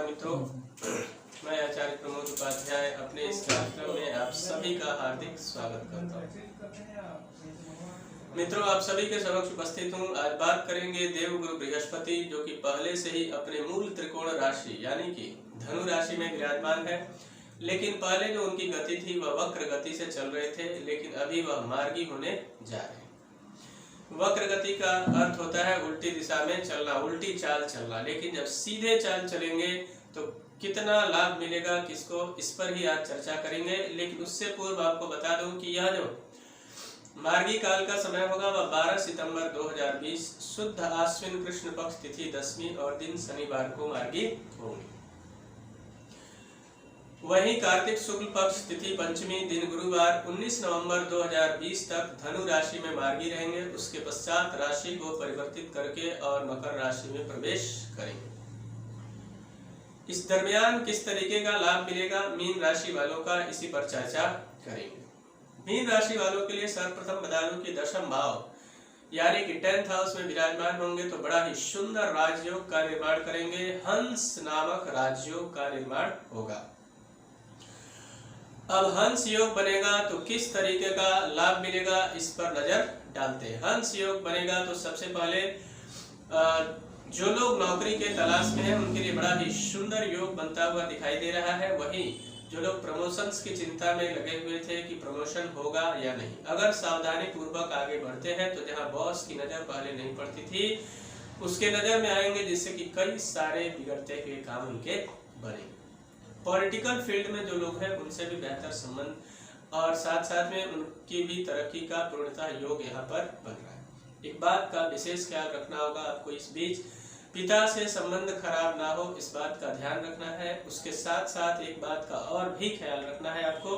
मित्रों, मैं आचार्य प्रमोद उपाध्याय अपने इस कार्यक्रम में आप सभी का हार्दिक स्वागत करता हूँ। मित्रों, आप सभी के समक्ष उपस्थित हूँ। आज बात करेंगे देवगुरु बृहस्पति, जो कि पहले से ही अपने मूल त्रिकोण राशि यानी कि धनु राशि में विराजमान है। लेकिन पहले जो उनकी गति थी वह वक्र गति से चल रहे थे, लेकिन अभी वह मार्गी होने जा रहे हैं। वक्र गति का अर्थ होता है उल्टी दिशा में चलना, उल्टी चाल चलना। लेकिन जब सीधे चाल चलेंगे तो कितना लाभ मिलेगा किसको, इस पर ही आज चर्चा करेंगे। लेकिन उससे पूर्व आपको बता दूं कि यह जो मार्गी काल का समय होगा वह 12 सितंबर 2020 शुद्ध आश्विन कृष्ण पक्ष तिथि 10वीं और दिन शनिवार को मार्गी होंगी। वहीं कार्तिक शुक्ल पक्ष तिथि पंचमी दिन गुरुवार 19 नवंबर 2020 तक धनु राशि में मार्गी रहेंगे। उसके पश्चात राशि को परिवर्तित करके और मकर राशि में प्रवेश करेंगे। इस दरमियान किस तरीके का लाभ मिलेगा मीन राशि वालों का, इसी पर चर्चा करेंगे। मीन राशि वालों के लिए सर्वप्रथम बता दूं कि दशम भाव यानी कि 10th हाउस में विराजमान होंगे तो बड़ा ही सुंदर राजयोग का निर्माण करेंगे। हंस नामक राजयोग का निर्माण होगा। अब हंस योग बनेगा तो किस तरीके का लाभ मिलेगा इस पर नजर डालते हैं। हंस योग बनेगा तो सबसे पहले जो लोग नौकरी के तलाश में हैं उनके लिए बड़ा ही सुंदर योग बनता हुआ दिखाई दे रहा है। वहीं जो लोग प्रमोशंस की चिंता में लगे हुए थे कि प्रमोशन होगा या नहीं, अगर सावधानी पूर्वक आगे बढ़ते हैं तो जहां बॉस की नजर पहले नहीं पड़ती थी उसके नजर में आएंगे, जिससे कि कई सारे बिगड़ते हुए काम उनके बनेंगे। पॉलिटिकल फील्ड में जो लोग हैं उनसे भी बेहतर संबंध और साथ साथ में उनकी भी तरक्की का पूर्णतः योग यहाँ पर बन रहा है। एक बात का विशेष ख्याल रखना होगा आपको, इस बीच पिता से संबंध खराब ना हो, इस बात का ध्यान रखना है। उसके साथ साथ एक बात का और भी ख्याल रखना है आपको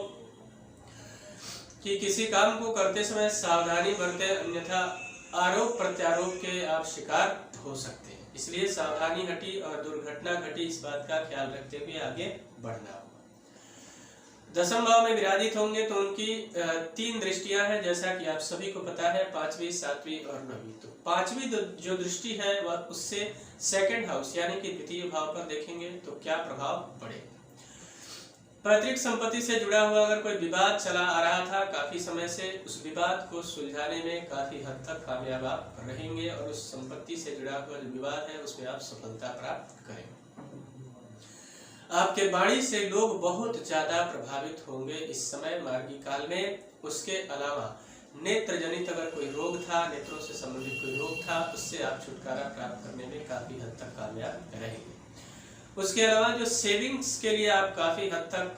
कि किसी काम को करते समय सावधानी बरतें, अन्यथा आरोप प्रत्यारोप के आप शिकार हो सकते हैं। इसलिए सावधानी घटी और दुर्घटना घटी, इस बात का ख्याल रखते हुए आगे बढ़ना होगा। दशम भाव में विराजित होंगे तो उनकी 3 दृष्टियां हैं, जैसा कि आप सभी को पता है, 5वीं, 7वीं और 9वीं। तो 5वीं जो दृष्टि है वह उससे 2nd हाउस यानी कि द्वितीय भाव पर देखेंगे तो क्या प्रभाव पड़ेगा। पैतृक संपत्ति से जुड़ा हुआ अगर कोई विवाद चला आ रहा था काफी समय से, उस विवाद को सुलझाने में काफी हद तक कामयाब आप रहेंगे और उस संपत्ति से जुड़ा हुआ जो विवाद है उसमें आप सफलता प्राप्त करेंगे। आपके वाणी से लोग बहुत ज्यादा प्रभावित होंगे इस समय मार्गी काल में। उसके अलावा नेत्र जनित अगर कोई रोग था, नेत्रों से संबंधित कोई रोग था, उससे आप छुटकारा प्राप्त करने में काफी हद तक कामयाब रहेंगे। उसके अलावा जो सेविंग्स के लिए आप काफी हद तक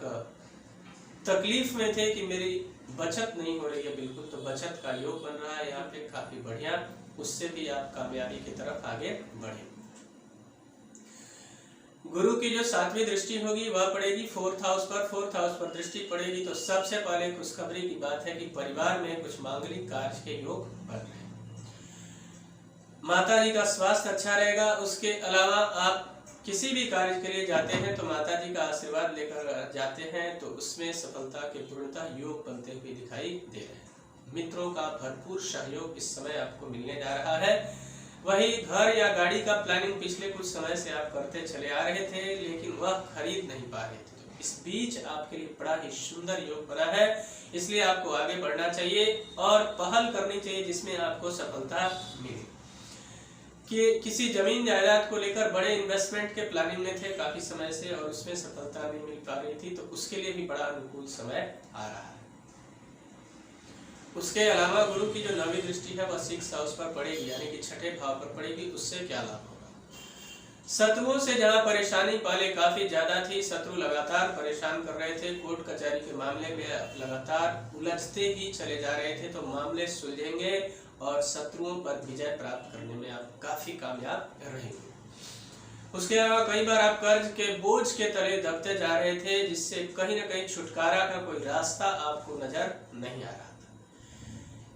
तकलीफ में थे कि मेरी बचत नहीं हो रही है बिल्कुल, तो बचत का योग बन रहा है यहाँ पे काफी बढ़िया, उससे भी आप कामयाबी की तरफ आगे बढ़े। गुरु की जो 7वीं दृष्टि होगी वह पड़ेगी 4th हाउस पर। 4th हाउस पर दृष्टि पड़ेगी तो सबसे पहले खुशखबरी की बात है कि परिवार में कुछ मांगलिक कार्य के योग बन रहे हैं। माता जी का स्वास्थ्य अच्छा रहेगा। उसके अलावा आप किसी भी कार्य के लिए जाते हैं तो माता जी का आशीर्वाद लेकर जाते हैं तो उसमें सफलता के पूर्णतः योग बनते हुए दिखाई दे रहे हैं। मित्रों का भरपूर सहयोग इस समय आपको मिलने जा रहा है। वही घर या गाड़ी का प्लानिंग पिछले कुछ समय से आप करते चले आ रहे थे, लेकिन वह खरीद नहीं पा रहे थे। तो इस बीच आपके लिए बड़ा ही सुंदर योग बना है, इसलिए आपको आगे बढ़ना चाहिए और पहल करनी चाहिए जिसमें आपको सफलता मिले। कि किसी जमीन जायदाद को लेकर बड़े इन्वेस्टमेंट के प्लानिंग में थे काफी समय से और उसमें सफलता नहीं मिल पा रही थी, तो उसके लिए भी बड़ा अनुकूल समय आ रहा है। उसके अलावा गुरु की जो 9वीं दृष्टि है वह 6th हाउस पर पड़ेगी यानी कि 6ठे भाव पर पड़ेगी। उससे क्या लाभ होगा। शत्रुओं से जहां परेशानी पहले काफी ज्यादा थी, शत्रु लगातार परेशान कर रहे थे, कोर्ट कचहरी के मामले में लगातार उलझते ही चले जा रहे थे, तो मामले सुलझेंगे और शत्रुओं पर विजय प्राप्त करने में आप काफी कामयाब रहेंगे। उसके अलावा कई बार आप कर्ज के बोझ के तले दबते जा रहे थे, जिससे कहीं न कहीं छुटकारा का कोई रास्ता आपको नजर नहीं आ रहा था।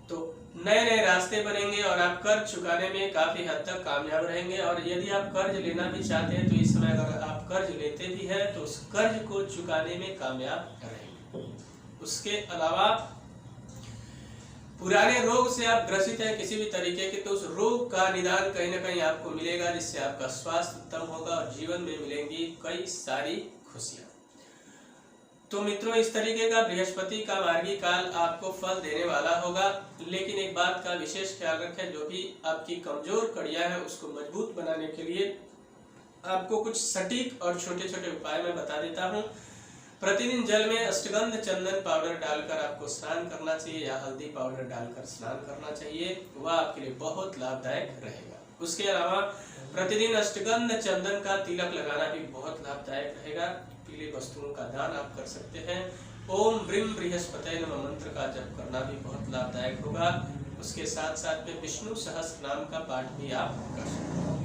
तो नए नए रास्ते बनेंगे और आप कर्ज चुकाने में काफी हद तक कामयाब रहेंगे। और यदि आप कर्ज लेना भी चाहते हैं तो इस समय अगर आप कर्ज लेते भी हैं तो उस कर्ज को चुकाने में कामयाब रहेंगे। उसके अलावा पुराने रोग से आप ग्रसित हैं किसी भी तरीके के, तो उस रोग का निदान कहीं ना कहीं आपको मिलेगा, जिससे आपका स्वास्थ्य उत्तम होगा और जीवन में मिलेंगी कई सारी खुशियां। तो मित्रों, इस तरीके का बृहस्पति का मार्गी काल आपको फल देने वाला होगा, लेकिन एक बात का विशेष ख्याल रखें, जो भी आपकी कमजोर कड़ियां हैं उसको मजबूत बनाने के लिए आपको कुछ सटीक और छोटे छोटे उपाय मैं बता देता हूं। प्रतिदिन जल में अष्टगंध चंदन पाउडर डालकर आपको स्नान करना चाहिए या हल्दी पाउडर डालकर स्नान करना चाहिए, वह आपके लिए बहुत लाभदायक रहेगा। उसके अलावा प्रतिदिन अष्टगंध चंदन का तिलक लगाना भी बहुत लाभदायक रहेगा। पीली वस्तुओं का दान आप कर सकते हैं। ओम ब्रीम बृहस्पतये नमः मंत्र का जप करना भी बहुत लाभदायक होगा। उसके साथ साथ में विष्णु सहस्त्र नाम का पाठ भी आप कर सकते हैं।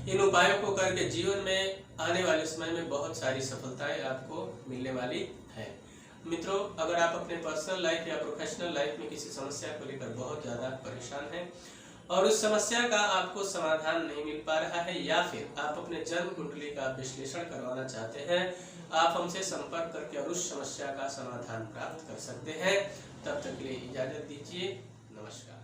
इन उपायों को करके जीवन में आने वाले समय में बहुत सारी सफलताएं आपको मिलने वाली है। मित्रों, अगर आप अपने पर्सनल लाइफ या प्रोफेशनल लाइफ में किसी समस्या को लेकर बहुत ज्यादा परेशान हैं और उस समस्या का आपको समाधान नहीं मिल पा रहा है, या फिर आप अपने जन्म कुंडली का विश्लेषण करवाना चाहते हैं, आप हमसे संपर्क करके और उस समस्या का समाधान प्राप्त कर सकते हैं। तब तक के लिए इजाजत दीजिए। नमस्कार।